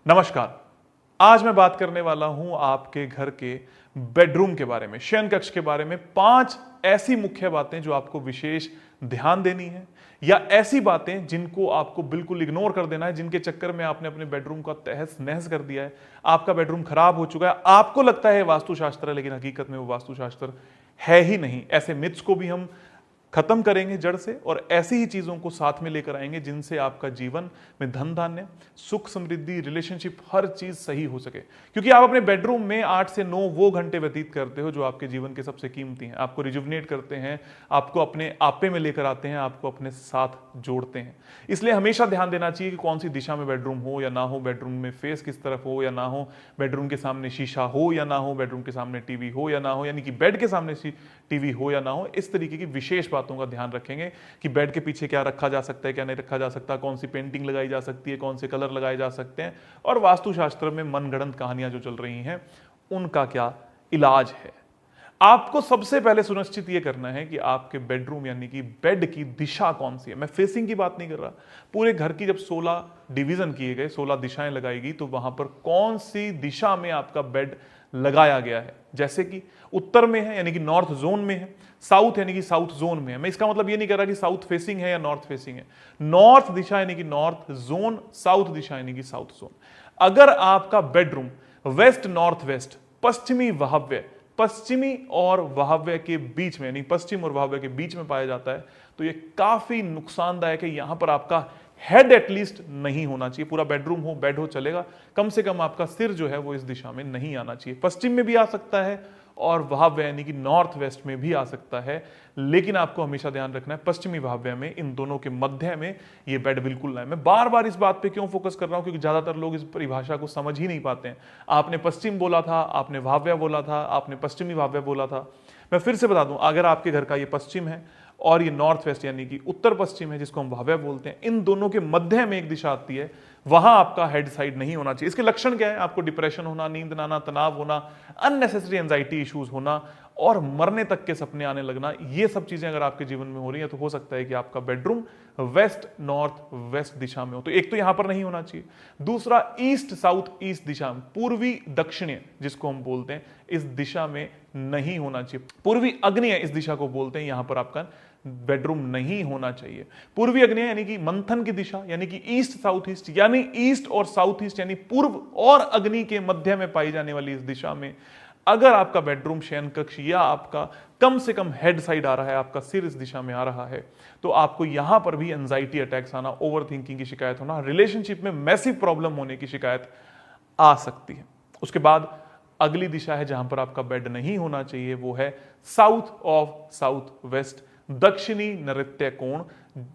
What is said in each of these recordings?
नमस्कार। आज मैं बात करने वाला हूं आपके घर के बेडरूम के बारे में, शयन कक्ष के बारे में। 5 ऐसी मुख्य बातें जो आपको विशेष ध्यान देनी है, या ऐसी बातें जिनको आपको बिल्कुल इग्नोर कर देना है, जिनके चक्कर में आपने अपने बेडरूम का तहस नहस कर दिया है। आपका बेडरूम खराब हो चुका है, आपको लगता है वास्तुशास्त्र है, लेकिन हकीकत में वो वास्तुशास्त्र है ही नहीं। ऐसे मिथ्स को भी हम खत्म करेंगे जड़ से, और ऐसी ही चीजों को साथ में लेकर आएंगे जिनसे आपका जीवन में धन धान्य, सुख समृद्धि, रिलेशनशिप, हर चीज सही हो सके। क्योंकि आप अपने बेडरूम में 8 से 9 वो घंटे व्यतीत करते हो जो आपके जीवन के सबसे कीमती हैं। आपको रिजुवनेट करते हैं, आपको अपने आपे में लेकर आते हैं, आपको अपने साथ जोड़ते हैं। इसलिए हमेशा ध्यान देना चाहिए कि कौन सी दिशा में बेडरूम हो या ना हो, बेडरूम में फेस किस तरफ हो या ना हो, बेडरूम के सामने शीशा हो या ना हो, बेडरूम के सामने टीवी हो या ना हो, यानी कि बेड के सामने टीवी हो या ना हो। इस तरीके की विशेष बातों का ध्यान रखेंगे कि बेड के पीछे क्या रखा जा सकता है, क्या नहीं रखा जा सकता, कौन सी पेंटिंग लगाई जा सकती है, कौन से कलर लगाए जा सकते हैं, और वास्तुशास्त्र में मनगढ़ंत कहानियां जो चल रही हैं उनका क्या इलाज है। आपको सबसे पहले सुनिश्चित यह करना है कि आपके बेडरूम यानी कि बेड की दिशा कौन सी है। मैं फेसिंग की बात नहीं कर रहा, पूरे घर की जब 16 डिवीजन किए गए, 16 दिशाएं लगाई गई, तो वहां पर कौन सी दिशा में आपका बेड लगाया गया है। जैसे कि उत्तर में है यानी कि नॉर्थ जोन में है, साउथ यानी कि साउथ जोन में है। मैं इसका मतलब ये नहीं कह रहा कि साउथ फेसिंग है या नॉर्थ फेसिंग है। नॉर्थ दिशा यानी कि नॉर्थ जोन, साउथ दिशा यानी कि साउथ जोन। अगर आपका बेडरूम वेस्ट नॉर्थ वेस्ट, पश्चिमी वायव्य, पश्चिमी और वायव्य के बीच में, यानी पश्चिम और वायव्य के बीच में पाया जाता है, तो यह काफी नुकसानदायक है। यहां पर आपका हेड एटलीस्ट नहीं होना चाहिए। पूरा बेडरूम हो, बेड हो, चलेगा, कम से कम आपका सिर जो है वो इस दिशा में नहीं आना चाहिए। पश्चिम में भी आ सकता है और वायव्य यानी कि नॉर्थ वेस्ट में भी आ सकता है, लेकिन आपको हमेशा ध्यान रखना है पश्चिमी वायव्य में, इन दोनों के मध्य में ये बेड बिल्कुल ना है। मैं बार बार इस बात पे क्यों फोकस कर रहा हूं, क्योंकि ज्यादातर लोग इस परिभाषा को समझ ही नहीं पाते हैं। आपने पश्चिम बोला था, आपने वायव्य बोला था, आपने पश्चिमी वायव्य बोला था। मैं फिर से बता दूं, अगर आपके घर का ये पश्चिम है और ये नॉर्थ वेस्ट यानी कि उत्तर पश्चिम है, जिसको हम वायव्य बोलते हैं, इन दोनों के मध्य में एक दिशा आती है, वहां आपका हेड साइड नहीं होना चाहिए। इसके लक्षण क्या है? आपको डिप्रेशन होना, नींद ना आना, तनाव होना, अननेसेसरी एंजाइटी इश्यूज होना और मरने तक के सपने आने लगना। ये सब चीजें अगर आपके जीवन में हो रही है तो हो सकता है कि आपका बेडरूम वेस्ट नॉर्थ वेस्ट दिशा में हो। तो एक तो यहां पर नहीं होना चाहिए। दूसरा, ईस्ट साउथ ईस्ट दिशा में, पूर्वी दक्षिणीय जिसको हम बोलते हैं, इस दिशा में नहीं होना चाहिए। पूर्वी अग्निय इस दिशा को बोलते हैं, यहां पर आपका बेडरूम नहीं होना चाहिए। पूर्वी अग्निय यानी कि मंथन की दिशा, यानी कि ईस्ट साउथ ईस्ट, यानी ईस्ट और साउथ ईस्ट यानी पूर्व और अग्नि के मध्य में पाई जाने वाली इस दिशा में अगर आपका बेडरूम, शयन कक्ष या आपका कम से कम हेड साइड आ रहा है, आपका सिर इस दिशा में आ रहा है, तो आपको यहां पर भी एंजाइटी अटैक्स आना, ओवर थिंकिंग की शिकायत होना, रिलेशनशिप में मैसिव प्रॉब्लम होने की शिकायत आ सकती है। उसके बाद अगली दिशा है जहां पर आपका बेड नहीं होना चाहिए, वो है साउथ ऑफ साउथ वेस्ट, दक्षिणी नृत्य कोण।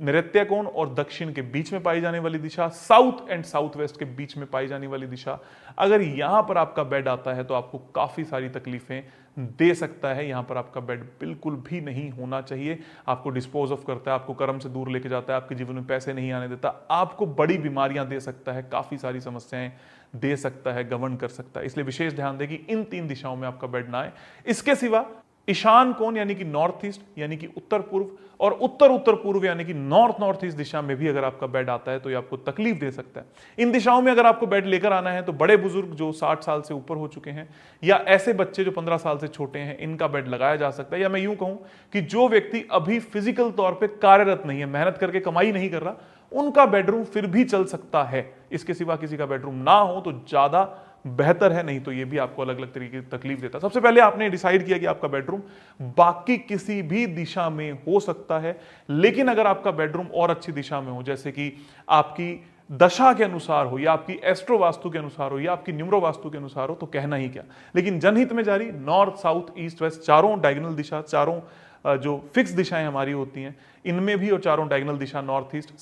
नृत्य कोण और दक्षिण के बीच में पाई जाने वाली दिशा, साउथ एंड साउथ वेस्ट के बीच में पाई जाने वाली दिशा, अगर यहां पर आपका बेड आता है तो आपको काफी सारी तकलीफें दे सकता है। यहां पर आपका बेड बिल्कुल भी नहीं होना चाहिए। आपको डिस्पोज ऑफ करता है, आपको कर्म से दूर लेके जाता है, आपके जीवन में पैसे नहीं आने देता, आपको बड़ी बीमारियां दे सकता है, काफी सारी समस्याएं दे सकता है, गवर्न कर सकता है। इसलिए विशेष ध्यान दें कि इन 3 दिशाओं में आपका बेड ना आए। इसके सिवा ईशान कोण यानी कि नॉर्थ ईस्ट यानी कि उत्तर पूर्व, और उत्तर उत्तर पूर्व यानी कि नॉर्थ नॉर्थ ईस्ट दिशा में भी अगर आपका बेड आता है तो ये आपको तकलीफ दे सकता है। इन दिशाओं में अगर आपको बेड लेकर आना है तो बड़े बुजुर्ग जो 60 साल से ऊपर हो चुके हैं, या ऐसे बच्चे जो 15 साल से छोटे हैं, इनका बेड लगाया जा सकता है। या मैं यूं कहूं कि जो व्यक्ति अभी फिजिकल तौर पर कार्यरत नहीं है, मेहनत करके कमाई नहीं कर रहा, उनका बेडरूम फिर भी चल सकता है। इसके सिवा किसी का बेडरूम ना हो तो ज्यादा बेहतर है, नहीं तो ये भी आपको अलग अलग तरीके की तकलीफ देता है। सबसे पहले आपने डिसाइड किया कि आपका बेडरूम बाकी किसी भी दिशा में हो सकता है, लेकिन अगर आपका बेडरूम और अच्छी दिशा में हो, जैसे कि आपकी दशा के अनुसार हो, या आपकी एस्ट्रो वास्तु के अनुसार हो, या आपकी न्यूमरो वास्तु के अनुसार हो, तो कहना ही क्या। लेकिन जनहित में जारी नॉर्थ साउथ ईस्ट वेस्ट, चारों डायगोनल दिशा, चारों जो फिक्स दिशाएं हमारी होती हैं, इनमें भी, और चारों डायगोनल दिशा नॉर्थ ईस्ट,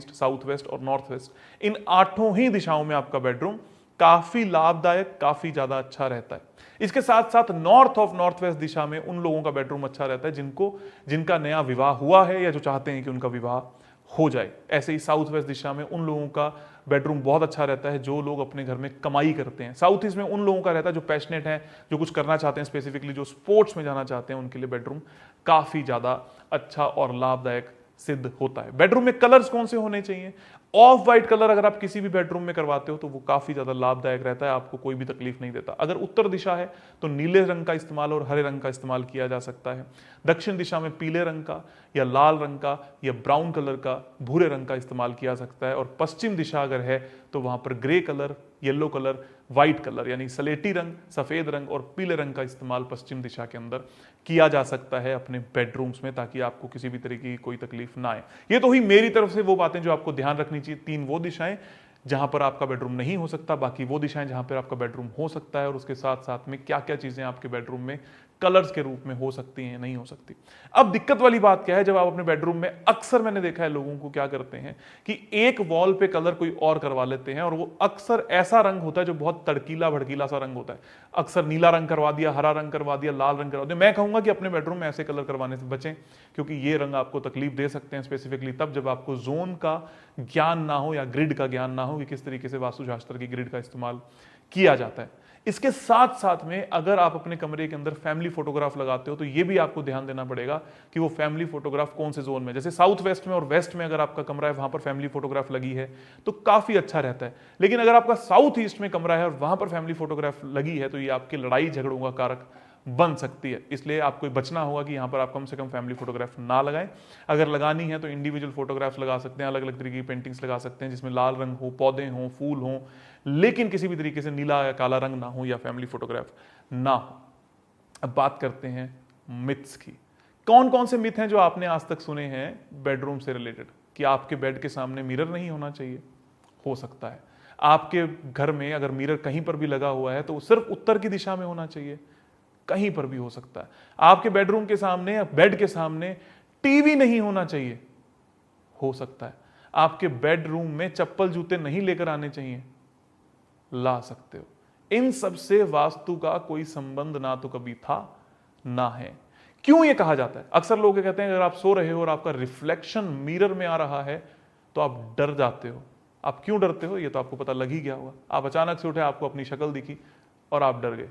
साउथ वेस्ट और नॉर्थ वेस्ट, इन 8 ही दिशाओं में आपका बेडरूम काफी लाभदायक, काफी ज्यादा अच्छा रहता है। इसके साथ साथ नॉर्थ ऑफ नॉर्थ वेस्ट दिशा में उन लोगों का बेडरूम अच्छा रहता है जिनका नया विवाह हुआ है या जो चाहते हैं कि उनका विवाह हो जाए। ऐसे ही साउथ वेस्ट दिशा में उन लोगों का बेडरूम बहुत अच्छा रहता है जो लोग अपने घर में कमाई करते हैं। साउथ ईस्ट में उन लोगों का रहता है जो पैशनेट हैं, जो कुछ करना चाहते हैं, स्पेसिफिकली जो स्पोर्ट्स में जाना चाहते हैं, उनके लिए बेडरूम काफी ज्यादा अच्छा और लाभदायक सिद्ध होता है। बेडरूम में कलर्स कौन से होने चाहिए? ऑफ वाइट कलर अगर आप किसी भी बेडरूम में करवाते हो तो वो काफी ज्यादा लाभदायक रहता है, आपको कोई भी तकलीफ नहीं देता। अगर उत्तर दिशा है तो नीले रंग का इस्तेमाल और हरे रंग का इस्तेमाल किया जा सकता है। दक्षिण दिशा में पीले रंग का या लाल रंग का या ब्राउन कलर का, भूरे रंग का इस्तेमाल किया सकता है। और पश्चिम दिशा अगर है तो वहां पर grey colour, yellow colour, white colour यानी सलेटी रंग, सफेद रंग और पीले रंग का इस्तेमाल पश्चिम दिशा के अंदर किया जा सकता है अपने बेडरूम्स में, ताकि आपको किसी भी तरीके की कोई तकलीफ ना आए। ये तो हुई मेरी तरफ से वो बातें जो आपको ध्यान रखनी चाहिए। 3 वो दिशाएं जहां पर आपका बेडरूम नहीं हो सकता, बाकी वो दिशाएं जहां पर आपका बेडरूम हो सकता है, और उसके साथ साथ में क्या क्या चीजें आपके बेडरूम में कलर्स के रूप में हो सकती हैं, नहीं हो सकती। अब दिक्कत वाली बात क्या है, जब आप अपने बेडरूम में, अक्सर मैंने देखा है लोगों को क्या करते हैं कि एक वॉल पे कलर कोई और करवा लेते हैं, और वो अक्सर ऐसा रंग होता है जो बहुत तड़कीला भड़कीला सा रंग होता है। अक्सर नीला रंग करवा दिया, हरा रंग करवा दिया, लाल रंग करवा दिया। मैं कहूंगा कि अपने बेडरूम में ऐसे कलर करवाने से बचें, क्योंकि ये रंग आपको तकलीफ दे सकते हैं, स्पेसिफिकली तब जब आपको जोन का ज्ञान ना हो या ग्रिड का ज्ञान ना हो कि किस तरीके से वास्तुशास्त्र की ग्रिड का इस्तेमाल किया जाता है। इसके साथ साथ में अगर आप अपने कमरे के अंदर फैमिली फोटोग्राफ लगाते हो तो ये भी आपको ध्यान देना पड़ेगा कि वो फैमिली फोटोग्राफ कौन से जोन में, जैसे साउथ वेस्ट में और वेस्ट में अगर आपका कमरा है वहां पर फैमिली फोटोग्राफ लगी है तो काफी अच्छा रहता है। लेकिन अगर आपका साउथ ईस्ट में कमरा है और वहां पर फैमिली फोटोग्राफ लगी है तो ये आपके लड़ाई झगड़ों का कारक बन सकती है। इसलिए आपको बचना होगा कि यहां पर आप कम से कम फैमिली फोटोग्राफ ना लगाएं। अगर लगानी है तो इंडिविजुअल फोटोग्राफ्स लगा सकते हैं, अलग अलग तरीके की पेंटिंग्स लगा सकते हैं जिसमें लाल रंग हो, पौधे हों, फूल हों, लेकिन किसी भी तरीके से नीला या काला रंग ना हो या फैमिली फोटोग्राफ ना हो। अब बात करते हैं मिथ्स की। कौन कौन से मिथ हैं जो आपने आज तक सुने हैं बेडरूम से रिलेटेड? कि आपके बेड के सामने मिरर नहीं होना चाहिए, हो सकता है। आपके घर में अगर मिरर कहीं पर भी लगा हुआ है तो सिर्फ उत्तर की दिशा में होना चाहिए, कहीं पर भी हो सकता है। आपके बेडरूम के सामने या बेड के सामने टीवी नहीं होना चाहिए, हो सकता है। आपके बेडरूम में चप्पल जूते नहीं लेकर आने चाहिए, ला सकते हो। इन सब से वास्तु का कोई संबंध ना तो कभी था ना है। क्यों ये कहा जाता है? अक्सर लोग कहते हैं अगर आप सो रहे हो और आपका रिफ्लेक्शन मिरर में आ रहा है तो आप डर जाते हो। आप क्यों डरते हो ये तो आपको पता लग ही गया होगा। आप अचानक से उठे, आपको अपनी शक्ल दिखी और आप डर गए।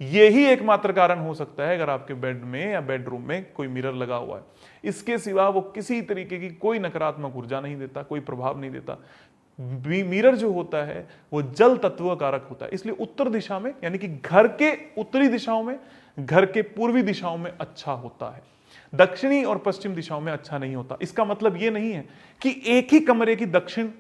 यही एकमात्र कारण हो सकता है अगर आपके बेड में या बेडरूम में कोई मिरर लगा हुआ है। इसके सिवा वो किसी तरीके की कोई नकारात्मक ऊर्जा नहीं देता, कोई प्रभाव नहीं देता। मिरर जो होता है वो जल तत्व कारक होता है, इसलिए उत्तर दिशा में यानी कि घर के उत्तरी दिशाओं में, घर के पूर्वी दिशाओं में अच्छा होता है, दक्षिणी और पश्चिम दिशाओं में अच्छा नहीं होता। इसका मतलब यह नहीं है कि एक ही कमरे की दक्षिण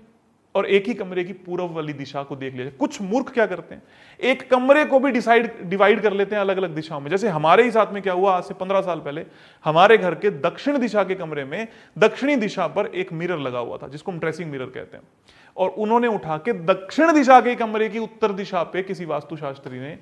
और एक ही कमरे की पूर्व वाली दिशा को देख लिया जाए। कुछ मूर्ख क्या करते हैं, एक कमरे को भी डिवाइड कर लेते हैं अलग अलग दिशाओं में। जैसे हमारे ही साथ में क्या हुआ, आज से 15 साल पहले हमारे घर के दक्षिण दिशा के कमरे में दक्षिणी दिशा पर एक मिरर लगा हुआ था जिसको हम ड्रेसिंग मिरर कहते हैं, और उन्होंने उठा के दक्षिण दिशा के कमरे की उत्तर दिशा पे किसी वास्तुशास्त्री ने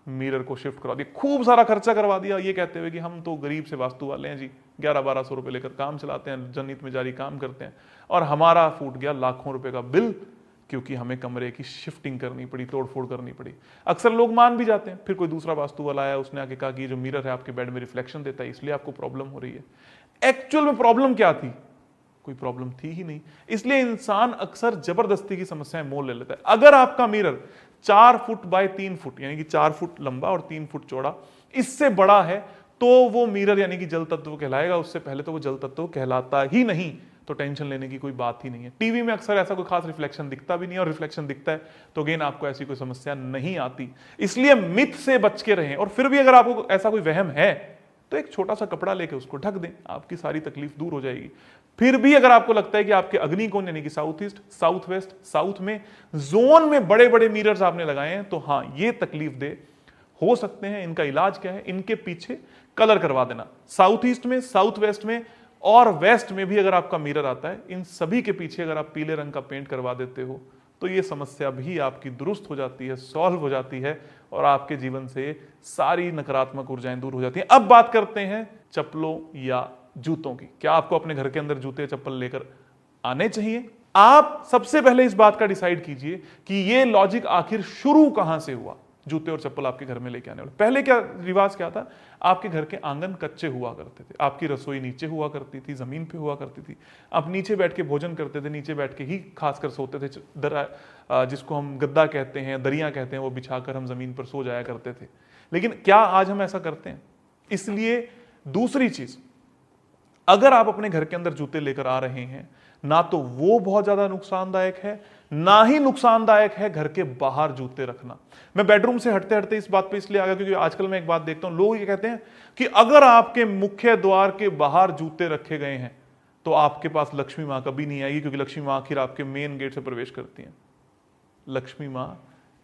मिरर को शिफ्ट करवा दिया, खूब सारा खर्चा करवा दिया, ये कहते हुए कि हम तो गरीब से वास्तु वाले हैं जी, 1100-1200 रुपए लेकर काम चलाते हैं, जनहित में जारी काम करते हैं, और हमारा फूट गया लाखों रुपए का बिल क्योंकि हमें कमरे की शिफ्टिंग करनी पड़ी, तोड़फोड़ करनी पड़ी। अक्सर लोग मान भी जाते हैं, फिर कोई दूसरा वास्तु वाला आया, उसने आके कहा कि ये जो मिरर है आपके बेड में रिफ्लेक्शन देता है इसलिए आपको प्रॉब्लम हो रही है। एक्चुअल में प्रॉब्लम क्या थी? कोई प्रॉब्लम थी ही नहीं। इसलिए इंसान अक्सर जबरदस्ती की समस्याएं मोल ले लेता है। अगर आपका मिरर 4 फुट बाय 3 फुट यानी कि 4 फुट लंबा और 3 फुट चौड़ा, इससे बड़ा है तो वो मिरर यानी कि जल तत्व कहलाएगा। उससे पहले तो वो जल तत्व कहलाता ही नहीं, तो टेंशन लेने की कोई बात ही नहीं है। टीवी में अक्सर ऐसा कोई खास रिफ्लेक्शन दिखता भी नहीं, और रिफ्लेक्शन दिखता है तो अगेन आपको ऐसी कोई समस्या नहीं आती। इसलिए मिथ से बच के रहें, और फिर भी अगर आपको ऐसा कोई वहम है तो एक छोटा सा कपड़ा लेके उसको ढक दें, आपकी सारी तकलीफ दूर हो जाएगी। फिर भी अगर आपको लगता है कि आपके अग्निकोण यानी कि south east, south west, south में जोन में बड़े बड़े मिरर्स आपने लगाए हैं तो हाँ, ये तकलीफ दे हो सकते हैं। इनका इलाज क्या है? इनके पीछे कलर करवा देना। साउथ ईस्ट में, साउथ वेस्ट में और वेस्ट में भी अगर आपका मिरर आता है, इन सभी के पीछे अगर आप पीले रंग का पेंट करवा देते हो तो ये समस्या भी आपकी दुरुस्त हो जाती है, सॉल्व हो जाती है, और आपके जीवन से सारी नकारात्मक ऊर्जाएं दूर हो जाती हैं। अब बात करते हैं चप्पलों या जूतों की। क्या आपको अपने घर के अंदर जूते चप्पल लेकर आने चाहिए? आप सबसे पहले इस बात का डिसाइड कीजिए कि ये लॉजिक आखिर शुरू कहां से हुआ, जूते और चप्पल आपके घर में लेके आने वाले। पहले क्या रिवाज क्या था? आपके घर के आंगन कच्चे हुआ करते थे, आपकी रसोई नीचे हुआ करती थी, जमीन पे हुआ करती थी, आप नीचे बैठ के भोजन करते थे, नीचे बैठ के ही खासकर सोते थे। जिसको हम गद्दा कहते हैं, दरिया कहते हैं, वो बिछाकर हम जमीन पर सो जाया करते थे। लेकिन क्या आज हम ऐसा करते हैं? इसलिए दूसरी चीज, अगर आप अपने घर के अंदर जूते लेकर आ रहे हैं ना तो वो बहुत ज्यादा नुकसानदायक है, ना ही नुकसानदायक है घर के बाहर जूते रखना। मैं बेडरूम से हटते हटते इस बात पे इसलिए आ गया क्योंकि आजकल मैं एक बात देखता हूं, लोग ये कहते हैं कि अगर आपके मुख्य द्वार के बाहर जूते रखे गए हैं तो आपके पास लक्ष्मी मां कभी नहीं आएगी, क्योंकि लक्ष्मी मां आखिर आपके मेन गेट से प्रवेश करती हैं। लक्ष्मी मां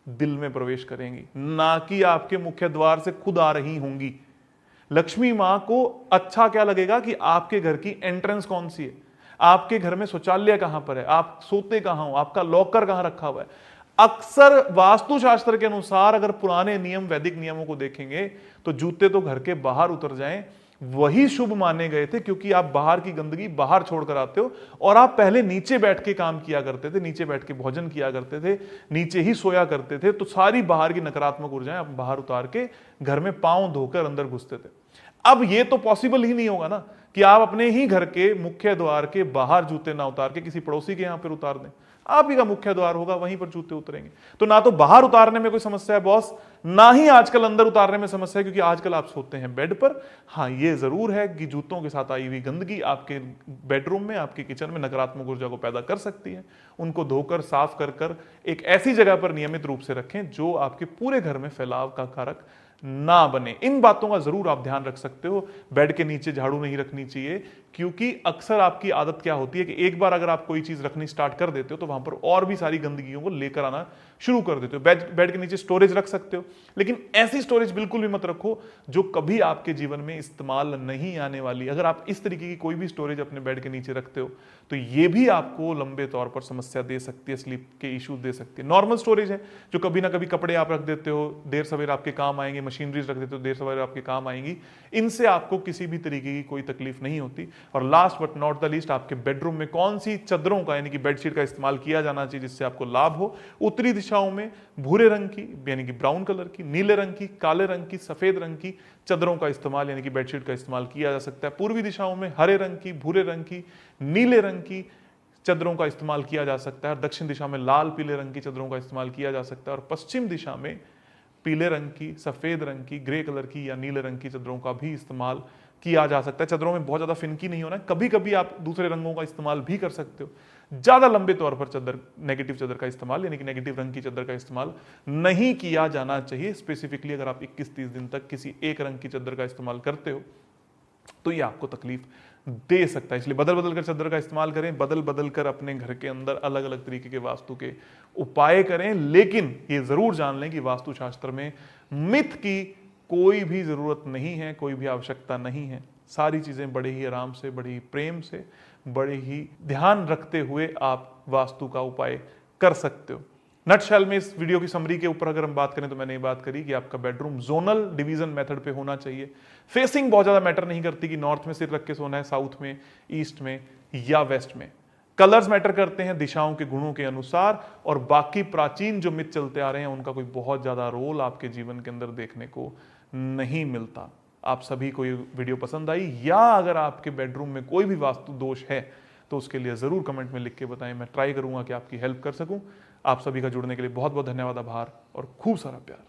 दिल में प्रवेश करेंगी, ना कि आपके मुख्य द्वार से खुद आ रही होंगी। लक्ष्मी मां को अच्छा क्या लगेगा कि आपके घर की एंट्रेंस कौन सी है, आपके घर में शौचालय कहां पर है, आप सोते कहां हो, आपका लॉकर कहां रखा हुआ है। अक्सर वास्तुशास्त्र के अनुसार अगर पुराने नियम, वैदिक नियमों को देखेंगे तो जूते तो घर के बाहर उतर जाएं वही शुभ माने गए थे, क्योंकि आप बाहर की गंदगी बाहर छोड़कर आते हो और आप पहले नीचे बैठ के काम किया करते थे, नीचे बैठ के भोजन किया करते थे, नीचे ही सोया करते थे, तो सारी बाहर की नकारात्मक ऊर्जाएं आप बाहर उतार के घर में पांव धोकर अंदर घुसते थे। अब ये तो पॉसिबल ही नहीं होगा ना कि आप अपने ही घर के मुख्य द्वार के बाहर जूते ना उतार के किसी पड़ोसी के यहां पर उतार दें। आप ही का मुख्य द्वार होगा, वहीं पर जूते उतरेंगे। तो ना तो बाहर उतारने में कोई समस्या है बॉस, ना ही आजकल अंदर उतारने में समस्या है, क्योंकि आजकल आप सोते हैं बेड पर। हाँ, ये जरूर है कि जूतों के साथ आई हुई गंदगी आपके बेडरूम में, आपके किचन में नकारात्मक ऊर्जा को पैदा कर सकती है। उनको धोकर साफ कर एक ऐसी जगह पर नियमित रूप से रखें जो आपके पूरे घर में फैलाव का कारक ना बने। इन बातों का जरूर आप ध्यान रख सकते हो। बेड के नीचे झाड़ू नहीं रखनी चाहिए, क्योंकि अक्सर आपकी आदत क्या होती है कि एक बार अगर आप कोई चीज रखनी स्टार्ट कर देते हो तो वहां पर और भी सारी गंदगियों को लेकर आना शुरू कर देते हो। बेड के नीचे स्टोरेज रख सकते हो, लेकिन ऐसी स्टोरेज बिल्कुल भी मत रखो जो कभी आपके जीवन में इस्तेमाल नहीं आने वाली। अगर आप इस तरीके की कोई भी स्टोरेज अपने बेड के नीचे रखते हो तो ये भी आपको लंबे तौर पर समस्या दे सकती है, स्लीप के इश्यूज दे सकती है। नॉर्मल स्टोरेज है जो कभी ना कभी कपड़े आप रख देते हो, देर सवेर आपके काम आएंगे, मशीनरीज रख देते हो, देर सवेर आपके काम आएंगी, इनसे आपको किसी भी तरीके की कोई तकलीफ नहीं होती। और last but not the least, आपके बेडरूम में कौन सी चादरों का यानी कि बेडशीट का इस्तेमाल किया जाना चाहिए जिससे आपको लाभ हो। उत्तरी दिशाओं में भूरे रंग की यानी कि ब्राउन कलर की, नीले रंग की, काले रंग की, सफेद रंग की चादरों का इस्तेमाल यानी कि बेडशीट का इस्तेमाल किया जा सकता है। पूर्वी दिशाओं में हरे रंग की, भूरे रंग की, नीले रंग की चादरों का इस्तेमाल किया जा सकता है। दक्षिण दिशा में लाल पीले रंग की चादरों का इस्तेमाल किया जा सकता है। और पश्चिम दिशा में पीले रंग की, सफेद रंग की, ग्रे कलर की या नीले रंग की चादरों का भी इस्तेमाल किया जा सकता है। चादरों में बहुत ज्यादा फिनकी नहीं होना है, कभी कभी आप दूसरे रंगों का इस्तेमाल भी कर सकते हो। ज्यादा लंबे तौर पर चादर, नेगेटिव चादर का इस्तेमाल यानी कि नेगेटिव रंग की चादर का इस्तेमाल नहीं किया जाना चाहिए। स्पेसिफिकली अगर आप 21-30 दिन तक किसी एक रंग की चादर का इस्तेमाल करते हो तो ये आपको तकलीफ दे सकता है। इसलिए बदल बदल कर चादर का इस्तेमाल करें, बदल बदल कर अपने घर के अंदर अलग अलग तरीके के वास्तु के उपाय करें। लेकिन ये जरूर जान लें कि वास्तुशास्त्र में मिथ की कोई भी जरूरत नहीं है, कोई भी आवश्यकता नहीं है। सारी चीजें बड़े ही आराम से, बड़े ही प्रेम से, बड़े ही ध्यान रखते हुए आप वास्तु का उपाय कर सकते हो। नटशेल में इस वीडियो की समरी के ऊपर अगर हम बात करें तो मैंने ये बात करी कि आपका बेडरूम जोनल डिवीजन मेथड पे होना चाहिए। फेसिंग बहुत ज्यादा मैटर नहीं करती कि नॉर्थ में सिर रख के सोना है, साउथ में, ईस्ट में या वेस्ट में। कलर्स मैटर करते हैं दिशाओं के गुणों के अनुसार, और बाकी प्राचीन जो मिथ चलते आ रहे हैं उनका कोई बहुत ज्यादा रोल आपके जीवन के अंदर देखने को नहीं मिलता। आप सभी को ये वीडियो पसंद आई, या अगर आपके बेडरूम में कोई भी वास्तु दोष है तो उसके लिए जरूर कमेंट में लिख के बताएं। मैं ट्राई करूंगा कि आपकी हेल्प कर सकूं। आप सभी का जुड़ने के लिए बहुत बहुत धन्यवाद, आभार और खूब सारा प्यार।